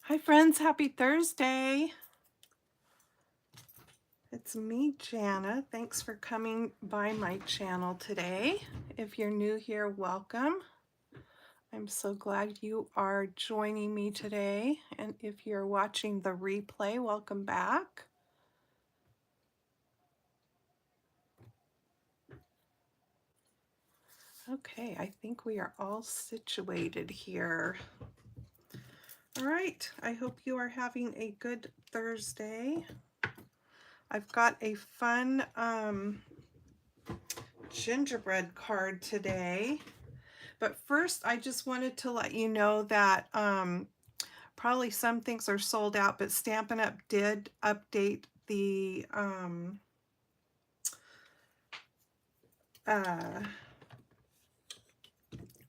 Hi friends, happy Thursday. It's me, Jana. Thanks for coming by my channel today. If you're new here, welcome. I'm so glad you are joining me today. And if you're watching the replay, welcome back. Okay, I think we are all situated here. All right, I hope you are having a good Thursday. I've got a fun gingerbread card today. But first, I just wanted to let you know that probably some things are sold out, but Stampin' Up! Did update the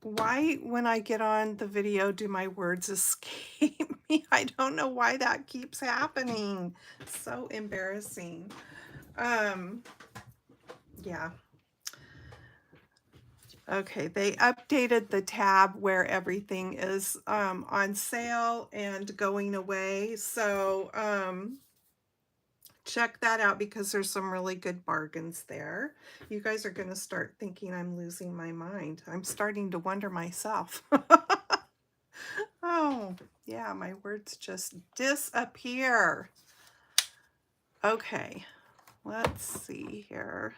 why when I get on the video do my words escape me? I don't know why that keeps happening. So embarrassing. Yeah. Okay, they updated the tab where everything is on sale and going away. So check that out because there's some really good bargains there. You guys are going to start thinking I'm losing my mind. I'm starting to wonder myself. Oh, yeah, my words just disappear. Okay, let's see here.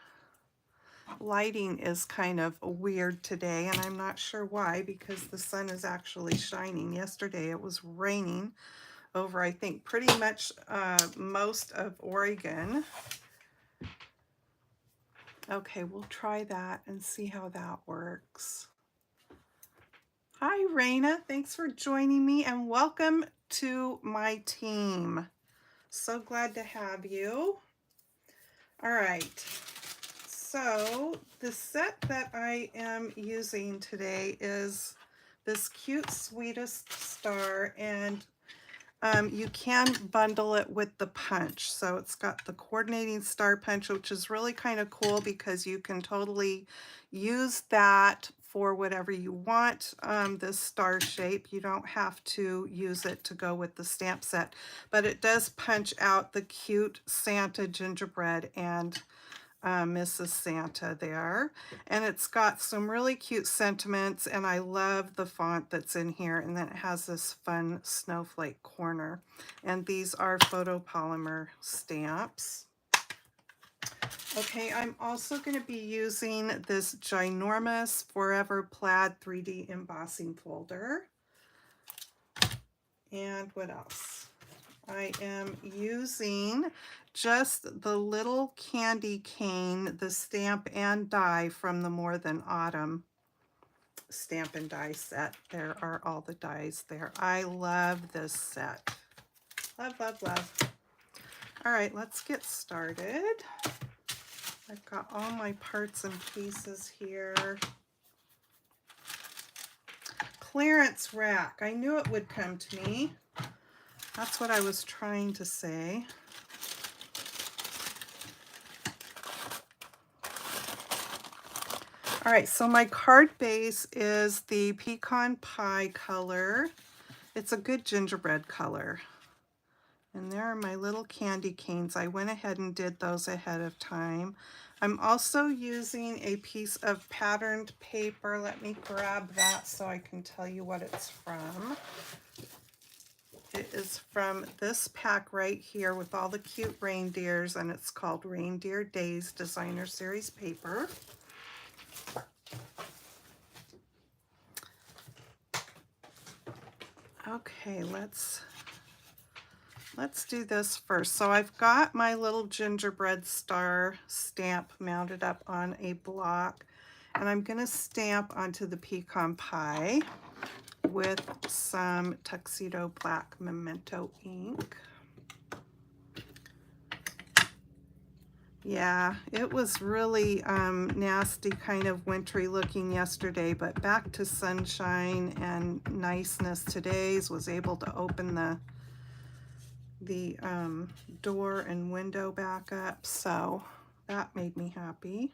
Lighting is kind of weird today, and I'm not sure why because the sun is actually shining. Yesterday it was raining over, I think, pretty much most of Oregon. Okay, we'll try that and see how that works. Hi, Raina. Thanks for joining me and welcome to my team. So glad to have you. All right. So the set that I am using today is this cute Sweetest Star, and you can bundle it with the punch. So it's got the coordinating star punch, which is really kind of cool because you can totally use that for whatever you want. This star shape, you don't have to use it to go with the stamp set, but it does punch out the cute Santa gingerbread and Mrs. Santa there, and it's got some really cute sentiments, and I love the font that's in here, and then it has this fun snowflake corner, and these are photopolymer stamps. Okay, I'm also going to be using this ginormous Forever Plaid 3D embossing folder. And what else? I am using just the little candy cane, the stamp and die from the More Than Autumn stamp and die set. There are all the dies there. I love this set. Love, love, love. All right, let's get started. I've got all my parts and pieces here. Clearance rack. I knew it would come to me. That's what I was trying to say. All right, so my card base is the pecan pie color. It's a good gingerbread color. And there are my little candy canes. I went ahead and did those ahead of time. I'm also using a piece of patterned paper. Let me grab that so I can tell you what it's from. It is from this pack right here with all the cute reindeers, and it's called Reindeer Days Designer Series paper. Okay, let's do this first. So I've got my little gingerbread star stamp mounted up on a block, and I'm going to stamp onto the pecan pie with some Tuxedo Black Memento ink. Yeah, it was really nasty, kind of wintry looking yesterday, but back to sunshine and niceness today. Was able to open the door and window back up, so that made me happy.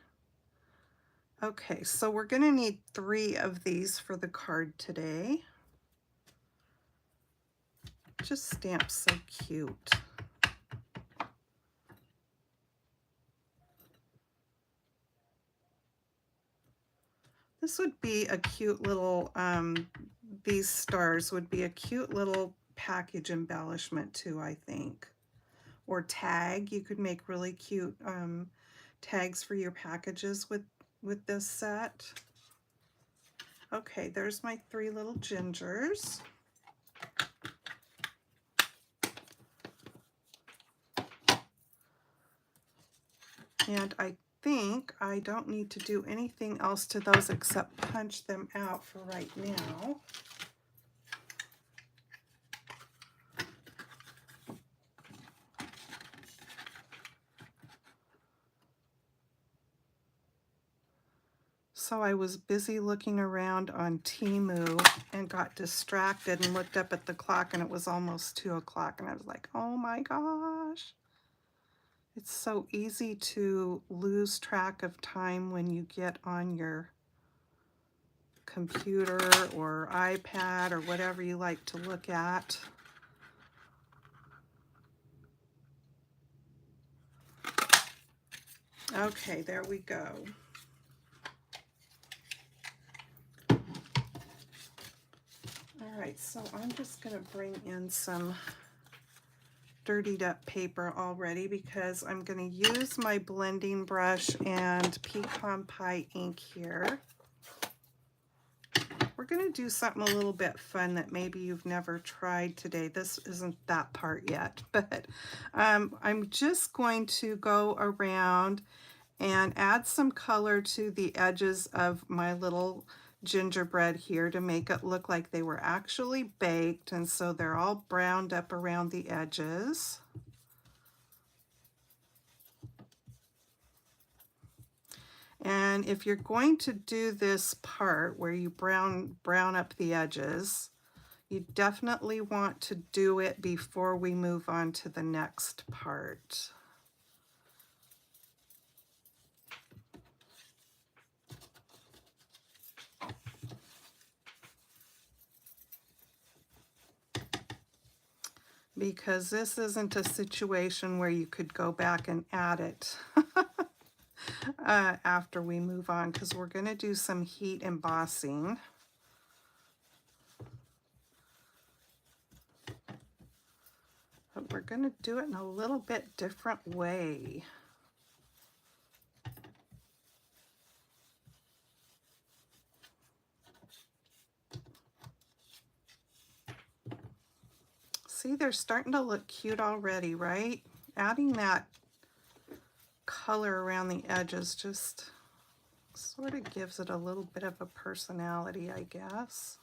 Okay, so we're going to need 3 of these for the card today. Just stamps so cute. This would be a cute little, these stars would be a cute little package embellishment too, I think. Or tag, you could make really cute tags for your packages with this set. Okay, there's my 3 little gingers. And I think I don't need to do anything else to those except punch them out for right now. So I was busy looking around on Temu and got distracted and looked up at the clock, and it was almost 2 o'clock, and I was like, oh my gosh. It's so easy to lose track of time when you get on your computer or iPad or whatever you like to look at. Okay, there we go. All right, so I'm just going to bring in some dirtied up paper already because I'm going to use my blending brush and pecan pie ink here. We're going to do something a little bit fun that maybe you've never tried today. This isn't that part yet, but I'm just going to go around and add some color to the edges of my little gingerbread here to make it look like they were actually baked, and so they're all browned up around the edges. And if you're going to do this part where you brown up the edges, you definitely want to do it before we move on to the next part. Because this isn't a situation where you could go back and add it after we move on, because we're going to do some heat embossing. But we're going to do it in a little bit different way. See, they're starting to look cute already, right? Adding that color around the edges just sort of gives it a little bit of a personality, I guess.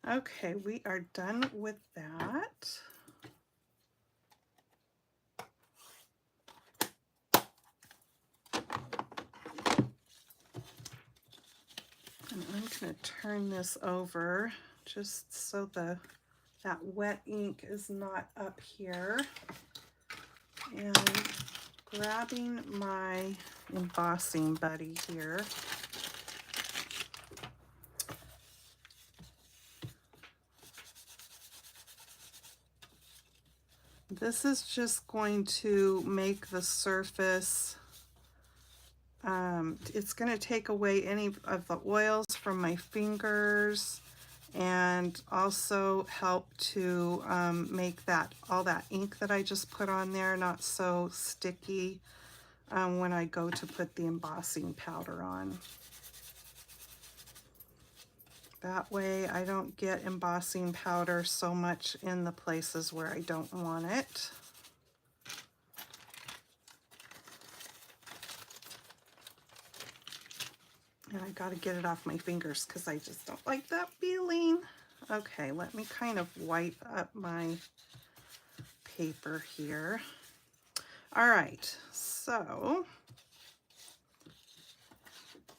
Okay, we are done with that. And I'm going to turn this over just so that wet ink is not up here. And grabbing my embossing buddy here. This is just going to make the surface, it's going to take away any of the oils from my fingers and also help to make all that ink that I just put on there not so sticky when I go to put the embossing powder on. That way I don't get embossing powder so much in the places where I don't want it. And I got to get it off my fingers because I just don't like that feeling. Okay, let me kind of wipe up my paper here. All right, so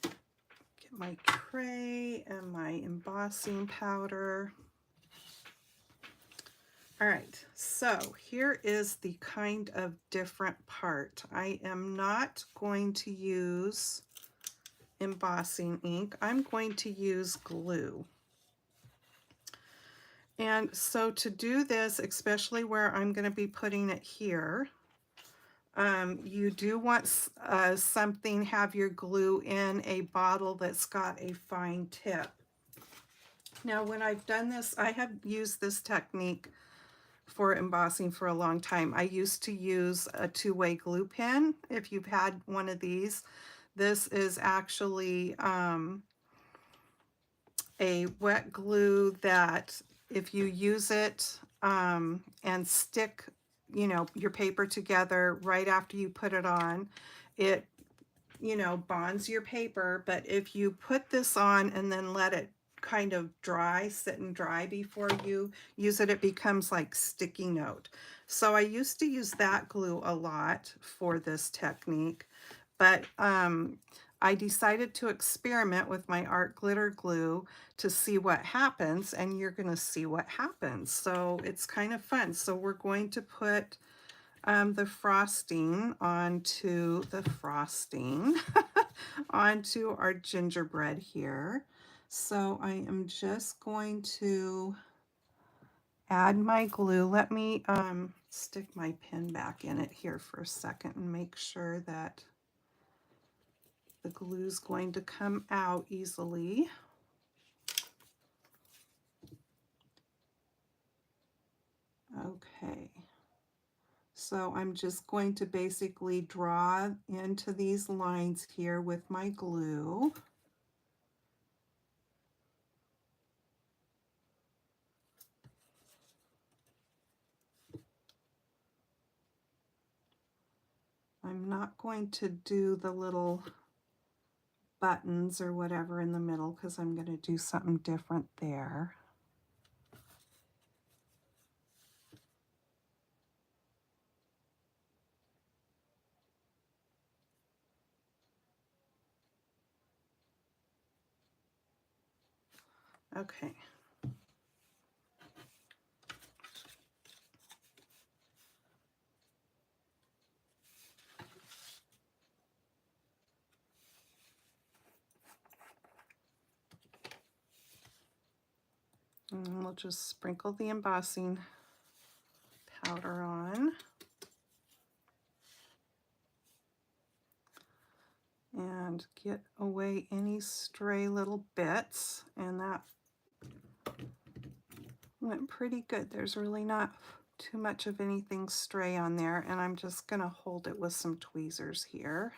get my tray and my embossing powder. All right, so here is the kind of different part. I am not going to use embossing ink. I'm going to use glue. And so to do this, especially where I'm going to be putting it here, you do want something, have your glue in a bottle that's got a fine tip. Now, when I've done this, I have used this technique for embossing for a long time. I used to use a two-way glue pen. If you've had one of these, this is actually a wet glue that if you use it and stick, you know, your paper together right after you put it on, it, you know, bonds your paper. But if you put this on and then let it kind of dry, sit and dry before you use it, it becomes like sticky note. So I used to use that glue a lot for this technique, but I decided to experiment with my art glitter glue to see what happens, and you're going to see what happens. So it's kind of fun. So we're going to put the frosting onto onto our gingerbread here. So I am just going to add my glue. Let me stick my pen back in it here for a second and make sure that the glue is going to come out easily. Okay. So I'm just going to basically draw into these lines here with my glue. I'm not going to do the little buttons or whatever in the middle because I'm going to do something different there. Okay. And we'll just sprinkle the embossing powder on. And get away any stray little bits, and that went pretty good. There's really not too much of anything stray on there, and I'm just going to hold it with some tweezers here.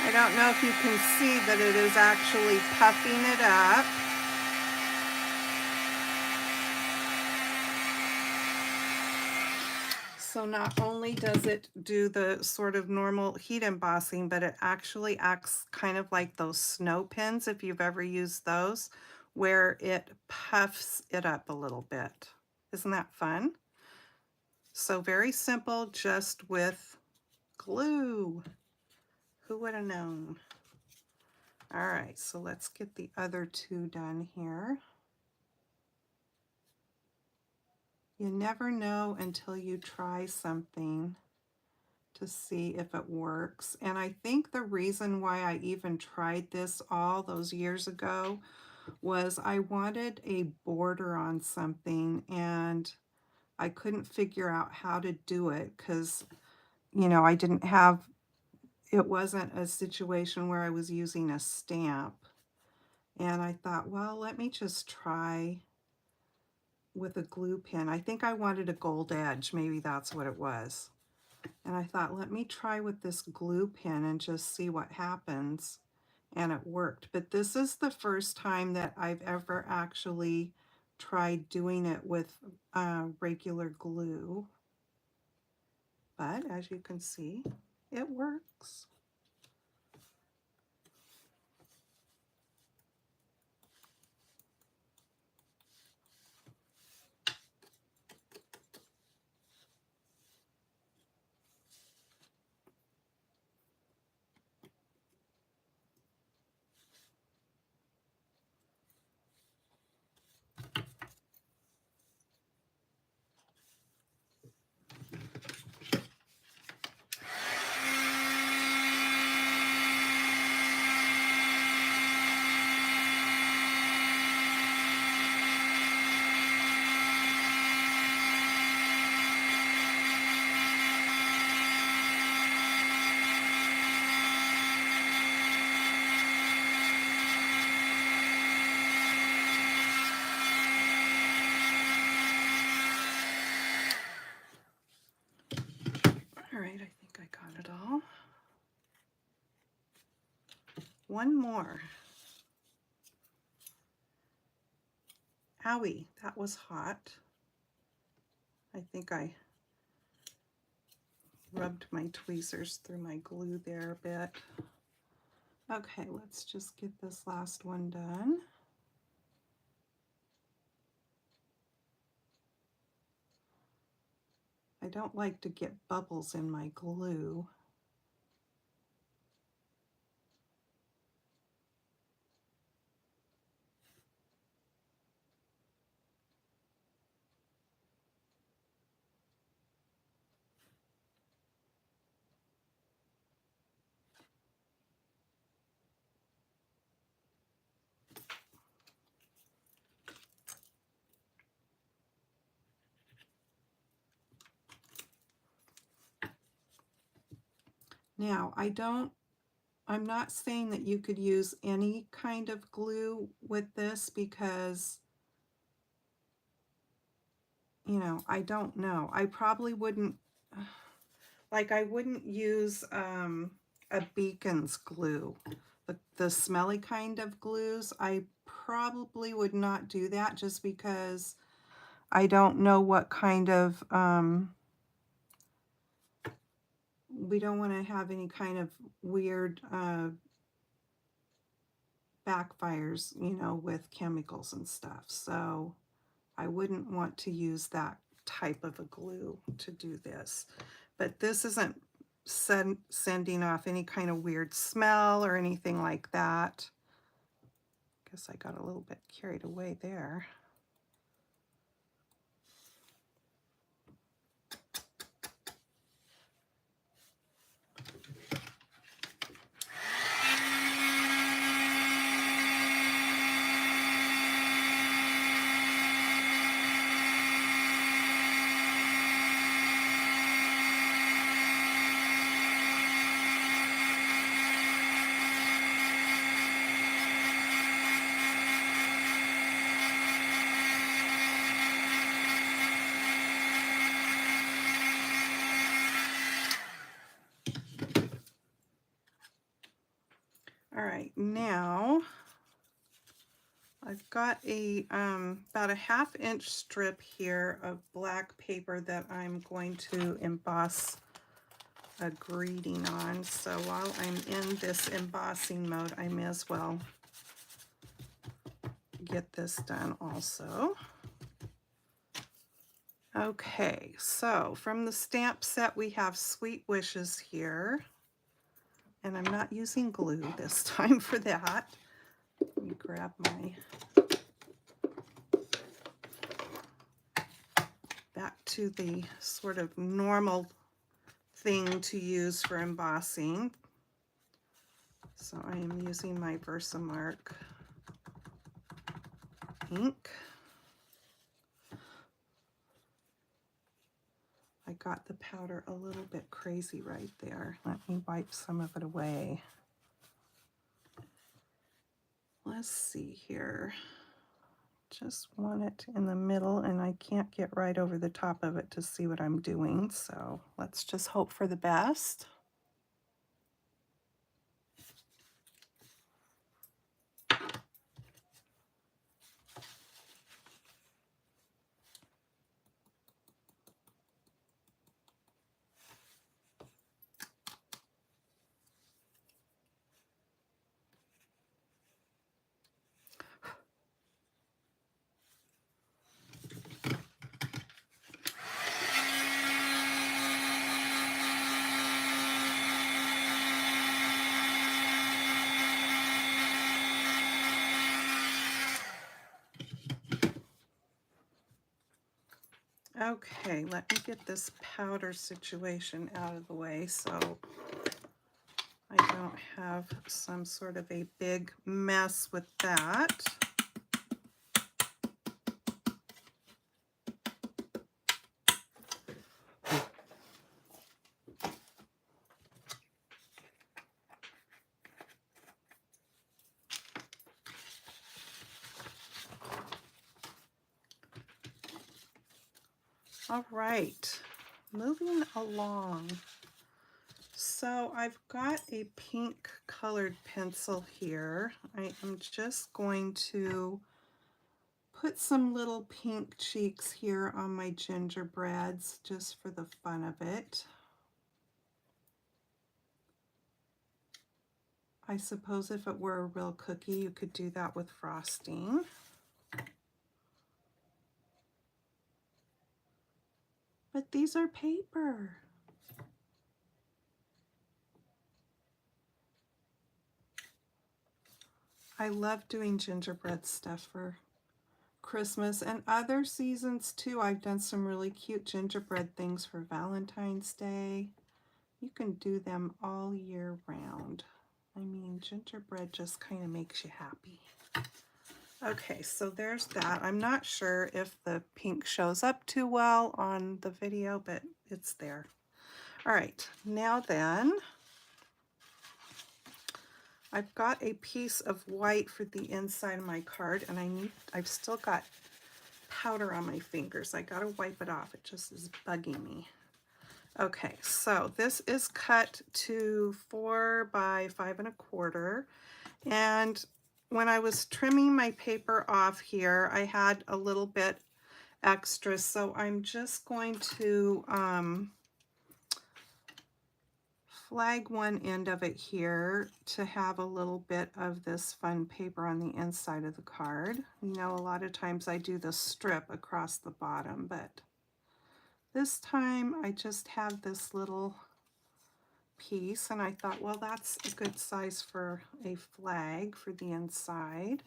I don't know if you can see that it is actually puffing it up. So not only does it do the sort of normal heat embossing, but it actually acts kind of like those snow pins, if you've ever used those, where it puffs it up a little bit. Isn't that fun? So very simple, just with glue. Who would have known? All right, so let's get the other two done here. You never know until you try something to see if it works. And I think the reason why I even tried this all those years ago was I wanted a border on something and I couldn't figure out how to do it because, you know, I didn't have, it wasn't a situation where I was using a stamp. And I thought, well, let me just try with a glue pen. I think I wanted a gold edge. Maybe that's what it was. And I thought, let me try with this glue pen and just see what happens. And it worked. But this is the first time that I've ever actually tried doing it with regular glue, but as you can see, it works. All right, I think I got it all. One more. Owie, that was hot. I think I rubbed my tweezers through my glue there a bit. Okay, let's just get this last one done. I don't like to get bubbles in my glue. Now, I'm not saying that you could use any kind of glue with this because, you know, I don't know. I probably wouldn't, like I wouldn't use a Beacon's glue. The smelly kind of glues, I probably would not do that just because I don't know what kind of, we don't want to have any kind of weird backfires, you know, with chemicals and stuff. So I wouldn't want to use that type of a glue to do this. But this isn't sending off any kind of weird smell or anything like that. Guess I got a little bit carried away there. All right, now I've got a about a 1/2 inch strip here of black paper that I'm going to emboss a greeting on. So while I'm in this embossing mode, I may as well get this done also. Okay, so from the stamp set we have Sweet Wishes here. And I'm not using glue this time for that. Let me grab my, back to the sort of normal thing to use for embossing. So I am using my Versamark ink. I got the powder a little bit crazy right there. Let me wipe some of it away. Let's see here. Just want it in the middle and I can't get right over the top of it to see what I'm doing. So let's just hope for the best. Okay, let me get this powder situation out of the way so I don't have some sort of a big mess with that. All right, moving along. So I've got a pink colored pencil here. I am just going to put some little pink cheeks here on my gingerbreads just for the fun of it. I suppose if it were a real cookie, you could do that with frosting. But these are paper. I love doing gingerbread stuff for Christmas and other seasons too. I've done some really cute gingerbread things for Valentine's Day. You can do them all year round. I mean, gingerbread just kind of makes you happy. Okay, so there's that. I'm not sure if the pink shows up too well on the video, but it's there. All right, now then, I've got a piece of white for the inside of my card, and I've still got powder on my fingers. I gotta wipe it off. It just is bugging me. Okay, so this is cut to 4 by 5 1/4, and when I was trimming my paper off here, I had a little bit extra, so I'm just going to flag one end of it here to have a little bit of this fun paper on the inside of the card. You know, a lot of times I do the strip across the bottom, but this time I just have this little piece, and I thought, well, that's a good size for a flag for the inside.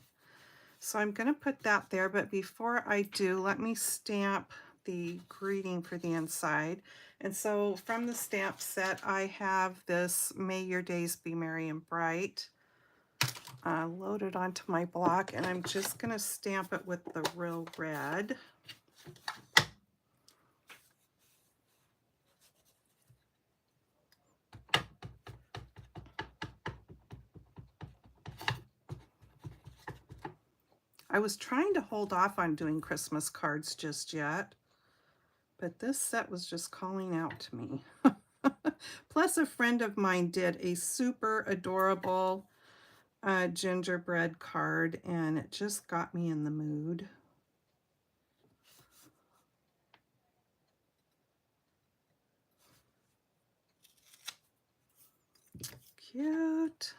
So I'm going to put that there, but before I do, let me stamp the greeting for the inside. And so from the stamp set, I have this May Your Days Be Merry and Bright loaded onto my block, and I'm just going to stamp it with the real red. I was trying to hold off on doing Christmas cards just yet, but this set was just calling out to me. Plus, a friend of mine did a super adorable gingerbread card, and it just got me in the mood. Cute.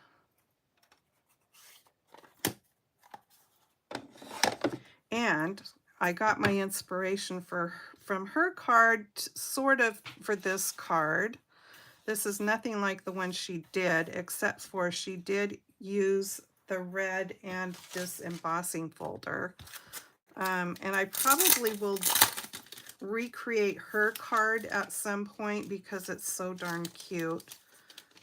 And I got my inspiration from her card, sort of for this card. This is nothing like the one she did, except for she did use the red and this embossing folder. And I probably will recreate her card at some point because it's so darn cute.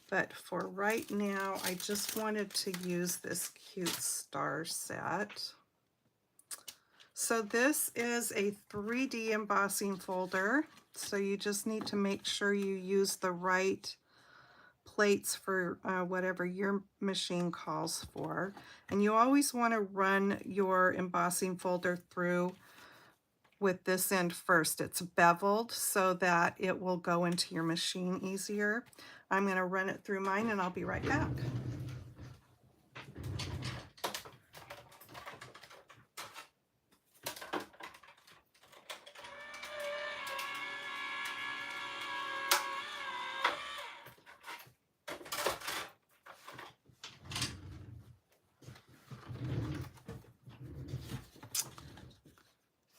But for right now, I just wanted to use this cute star set. So this is a 3D embossing folder. So you just need to make sure you use the right plates for whatever your machine calls for. And you always want to run your embossing folder through with this end first. It's beveled so that it will go into your machine easier. I'm going to run it through mine and I'll be right back.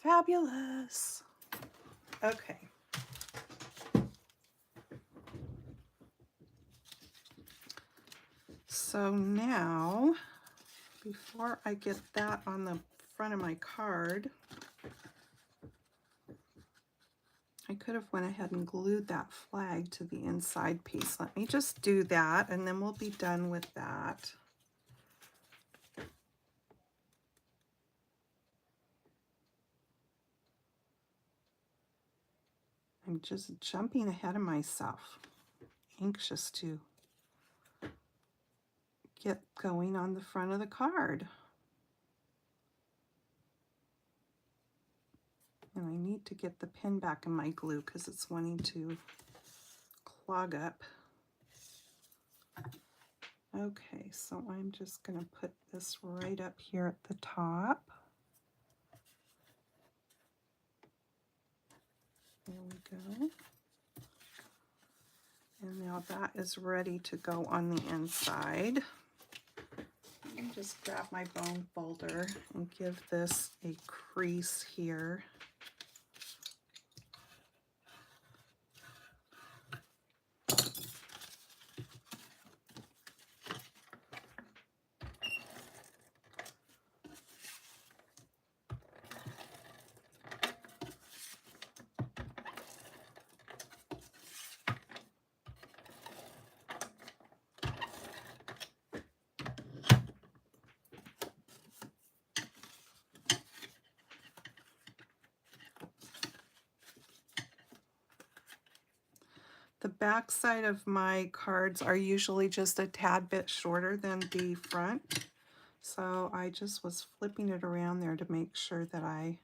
Fabulous. Okay. So now, before I get that on the front of my card, I could have went ahead and glued that flag to the inside piece. Let me just do that and then we'll be done with that. I'm just jumping ahead of myself, anxious to get going on the front of the card. And I need to get the pin back in my glue because it's wanting to clog up. Okay, so I'm just going to put this right up here at the top. There we go. And now that is ready to go on the inside. Let me just grab my bone folder and give this a crease here. The back side of my cards are usually just a tad bit shorter than the front. So I just was flipping it around there to make sure that I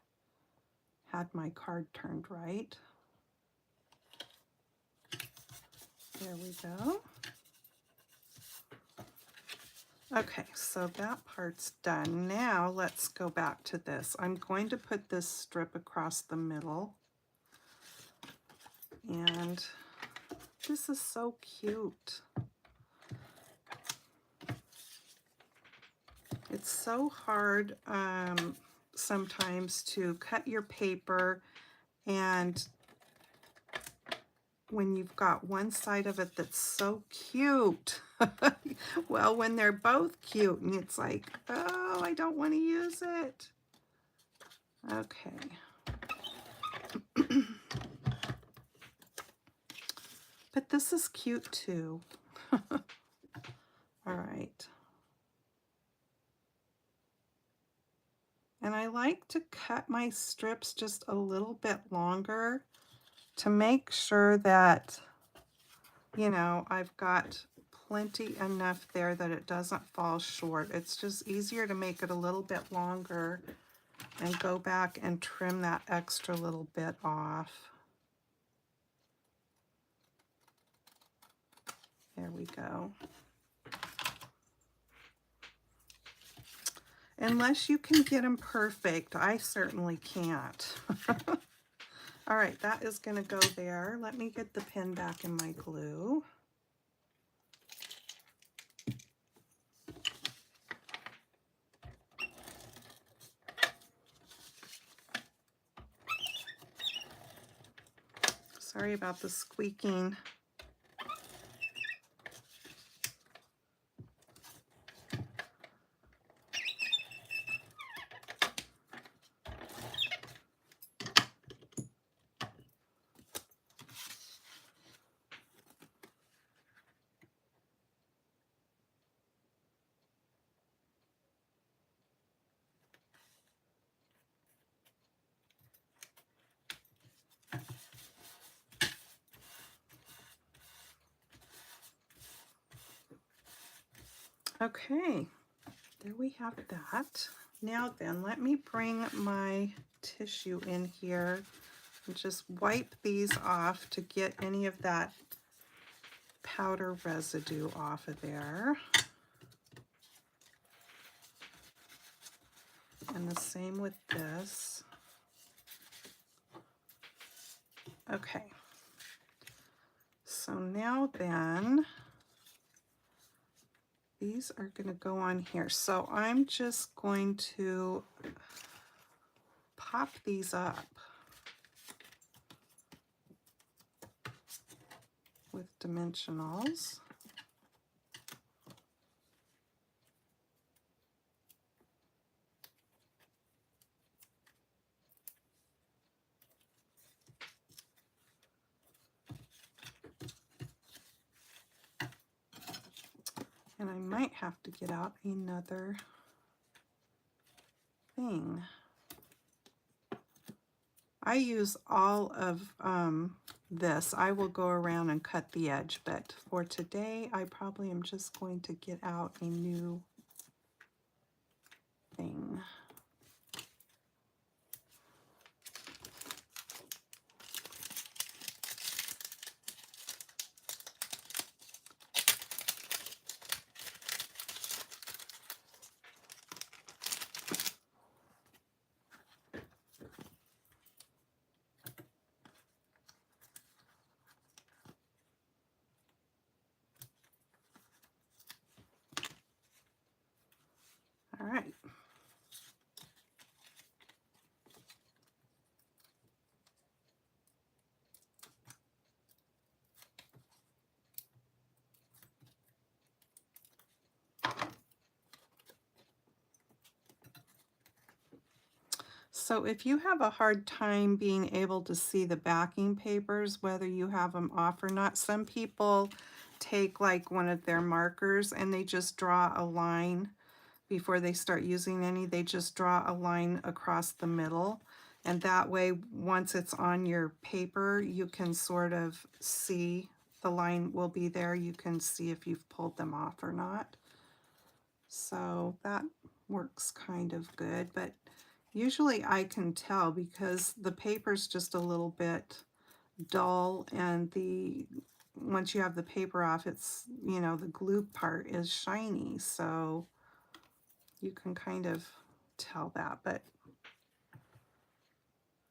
had my card turned right. There we go. Okay, so that part's done. Now let's go back to this. I'm going to put this strip across the middle. And this is so cute. It's so hard sometimes to cut your paper, and when you've got one side of it that's so cute, well, when they're both cute and it's like, oh, I don't want to use it. Okay. But this is cute too. All right. And I like to cut my strips just a little bit longer to make sure that, you know, I've got plenty enough there that it doesn't fall short. It's just easier to make it a little bit longer and go back and trim that extra little bit off. There we go. Unless you can get them perfect, I certainly can't. All right, that is going to go there. Let me get the pin back in my glue. Sorry about the squeaking. Okay, there we have that. Now then, let me bring my tissue in here and just wipe these off to get any of that powder residue off of there. And the same with this. Okay, so now then, these are going to go on here. So I'm just going to pop these up with dimensionals. And I might have to get out another thing. I use all of this. I will go around and cut the edge, but for today, I probably am just going to get out a new thing. All right. So if you have a hard time being able to see the backing papers, whether you have them off or not, some people take like one of their markers and they just draw a line before they start using any. They just draw a line across the middle. And that way, once it's on your paper, you can sort of see the line will be there. You can see if you've pulled them off or not. So that works kind of good, but usually I can tell because the paper's just a little bit dull, and once you have the paper off, it's, you know, the glue part is shiny, so you can kind of tell that. But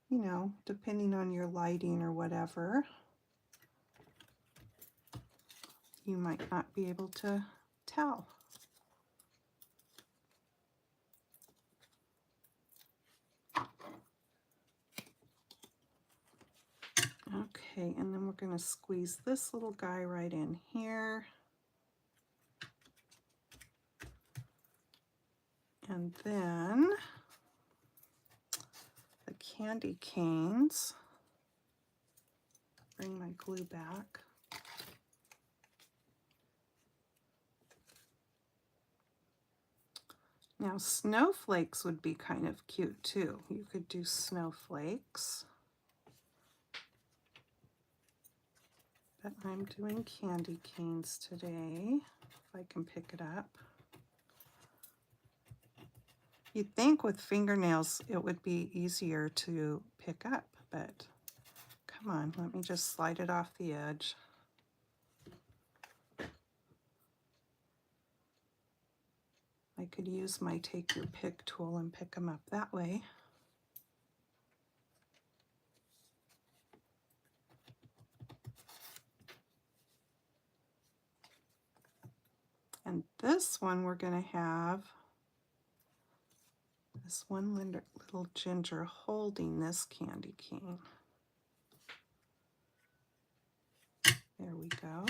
you know, depending on your lighting or whatever, you might not be able to tell. Okay, and then we're going to squeeze this little guy right in here. And then the candy canes. Bring my glue back. Now snowflakes would be kind of cute too. You could do snowflakes. But I'm doing candy canes today, if I can pick it up. You'd think with fingernails it would be easier to pick up, but come on, let me just slide it off the edge. I could use my take your pick tool and pick them up that way. And this one we're going to have this one little ginger holding this candy cane. There we go.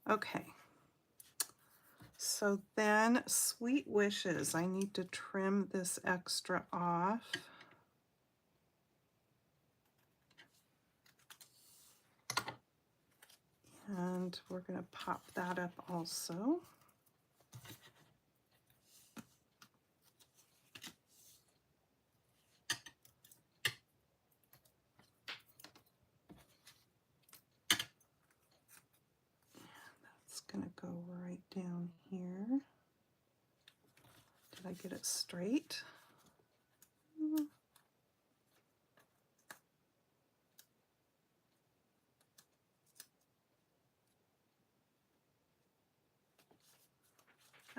Okay. So then Sweet Wishes, I need to trim this extra off. And we're going to pop that up also. That's going to go right down here. Did I get it straight?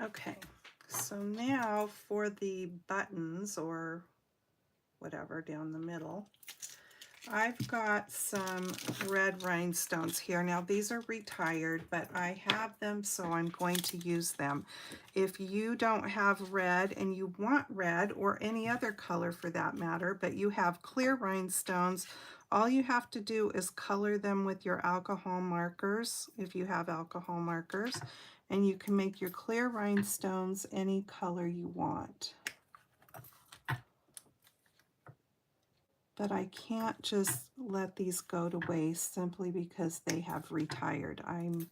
Okay, so now for the buttons or whatever down the middle, I've got some red rhinestones here. Now these are retired, but I have them, so I'm going to use them. If you don't have red and you want red, or any other color for that matter, but you have clear rhinestones, all you have to do is color them with your alcohol markers, if you have alcohol markers, and you can make your clear rhinestones any color you want. But I can't just let these go to waste simply because they have retired. I'm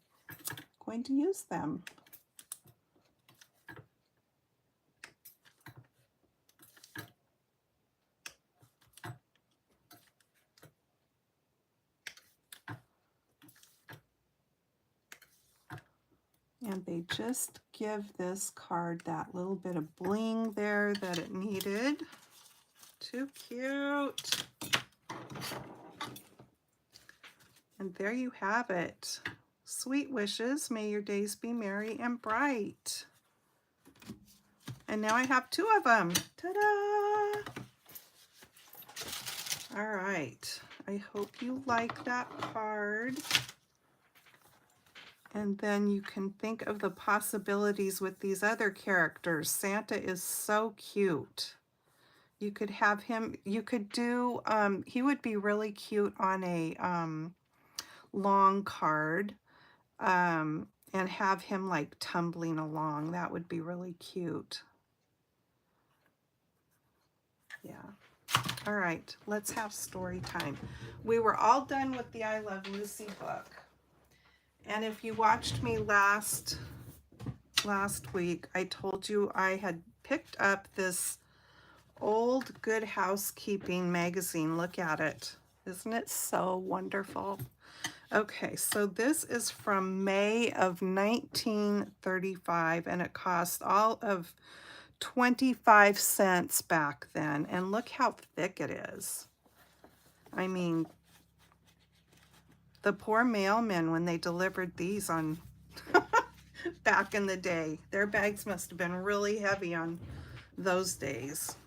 going to use them. And they just give this card that little bit of bling there that it needed. Too cute. And there you have it. Sweet wishes. May your days be merry and bright. And now I have 2 of them. Ta-da! All right. I hope you like that card. And then you can think of the possibilities with these other characters. Santa is so cute. You could have him, you could do, he would be really cute on a long card, and have him like tumbling along. That would be really cute. Yeah. All right, let's have story time. We were all done with the I Love Lucy book. And if you watched me last week, I told you I had picked up this old Good Housekeeping magazine. Look at it. Isn't it so wonderful? Okay, so this is from May of 1935, and it cost all of 25 cents back then. And look how thick it is. I mean, the poor mailmen, when they delivered these on back in the day, their bags must have been really heavy on those days.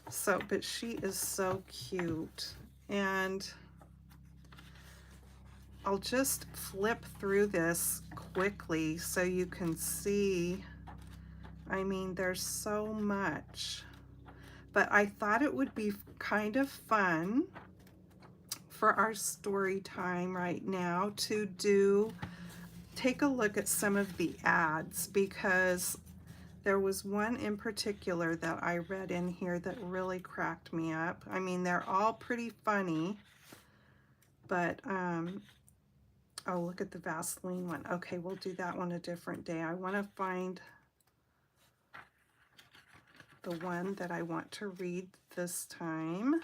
So, but she is so cute. And I'll just flip through this quickly so you can see. I mean, there's so much. But I thought it would be kind of fun for our story time right now to take a look at some of the ads, because there was one in particular that I read in here that really cracked me up. I mean, they're all pretty funny, but oh, look at the Vaseline one. Okay, we'll do that one a different day. I want to find the one that I want to read this time.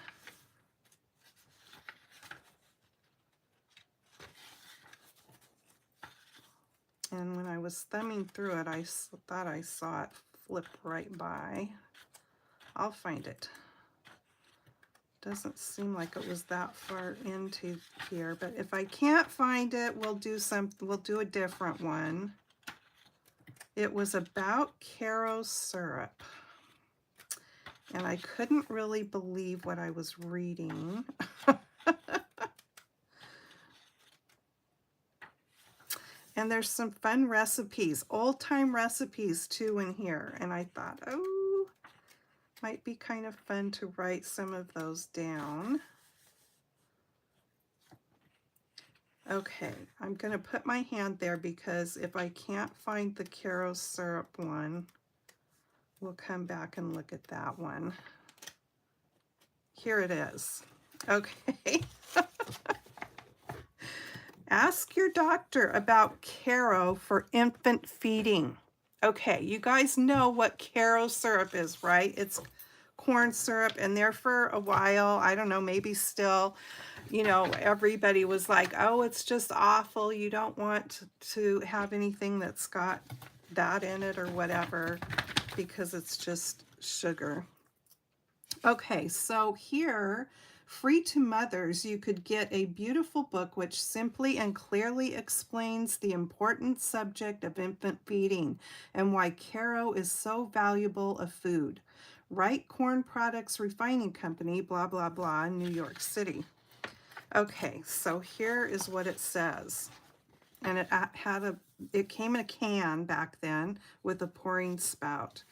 And when I was thumbing through it, I thought I saw it flip right by. I'll find it. Doesn't seem like it was that far into here, but if I can't find it, we'll do a different one. It was about Caro syrup, and I couldn't really believe what I was reading. And there's some fun recipes, old-time recipes too in here, and I thought, oh, might be kind of fun to write some of those down. Okay, I'm going to put my hand there because if I can't find the Caro syrup one, we'll come back and look at that one. Here it is. Okay. Ask your doctor about Caro for infant feeding. Okay, you guys know what Caro syrup is, right? It's corn syrup, and there for a while, I don't know, maybe still, you know, everybody was like, oh, it's just awful. You don't want to have anything that's got that in it or whatever, because it's just sugar. Okay, so here, free to mothers, you could get a beautiful book which simply and clearly explains the important subject of infant feeding and why Caro is so valuable a food. Wright Corn Products Refining Company, blah, blah, blah, New York City. Okay, so here is what it says. And it came in a can back then with a pouring spout.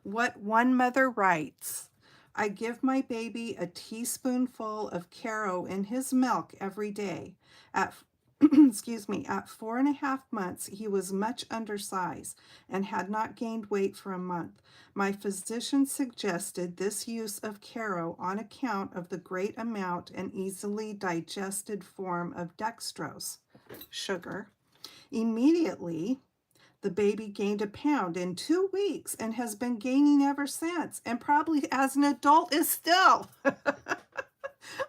What one mother writes: I give my baby a teaspoonful of Caro in his milk every day. At excuse me, at 4.5 months, he was much undersized and had not gained weight for a month. My physician suggested this use of Caro on account of the great amount and easily digested form of dextrose, sugar, Immediately, the baby gained a pound in 2 weeks and has been gaining ever since, and probably as an adult is still.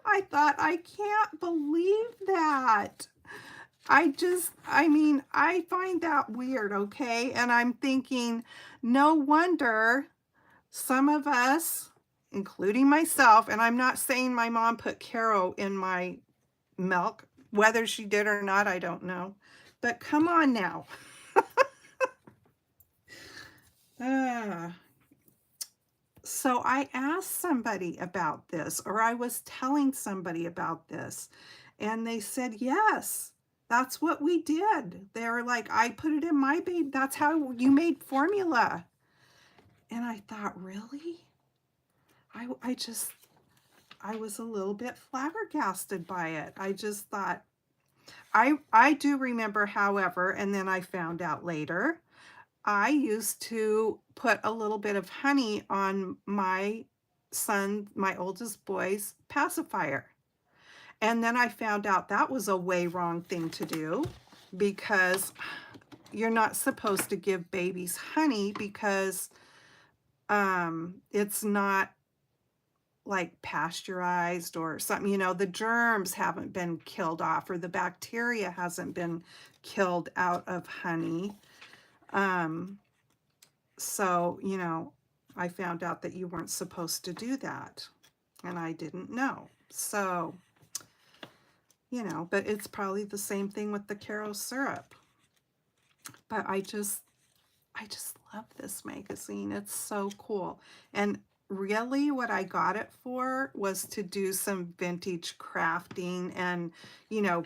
I thought, I can't believe that. I mean, I find that weird, okay? And I'm thinking, no wonder some of us, including myself, and I'm not saying my mom put Caro in my milk, whether she did or not, I don't know. But come on now. Ah. So I asked somebody about this, or I was telling somebody about this, and they said, yes, that's what we did. They were like, I put it in my baby. That's how you made formula. And I thought, really? I was a little bit flabbergasted by it. I just thought, I do remember, however, and then I found out later, I used to put a little bit of honey on my son, my oldest boy's pacifier. And then I found out that was a way wrong thing to do, because you're not supposed to give babies honey because it's not like pasteurized or something, the germs haven't been killed off, or the bacteria hasn't been killed out of honey. So, I found out that you weren't supposed to do that, and I didn't know. So, but it's probably the same thing with the Caro syrup. But I just love this magazine. It's so cool. And really what I got it for was to do some vintage crafting and,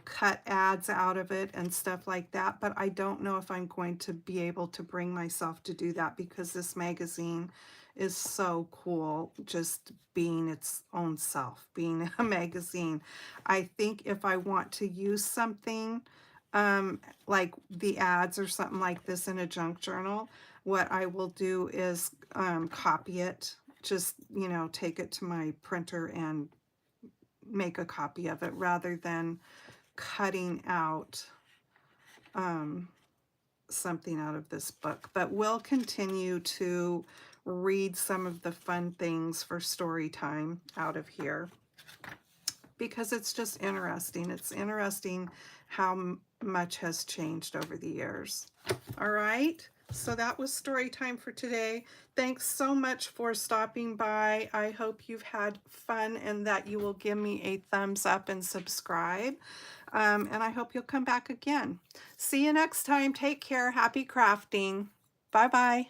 cut ads out of it and stuff like that. But I don't know if I'm going to be able to bring myself to do that, because this magazine is so cool, just being its own self, being a magazine. I think if I want to use something like the ads or something like this in a junk journal, what I will do is copy it, just, take it to my printer and make a copy of it, rather than cutting out something out of this book. But we'll continue to read some of the fun things for story time out of here, because it's just interesting. It's interesting how much has changed over the years. All right, so that was story time for today. Thanks so much for stopping by. I hope you've had fun and that you will give me a thumbs up and subscribe. And I hope you'll come back again. See you next time. Take care. Happy crafting. Bye-bye.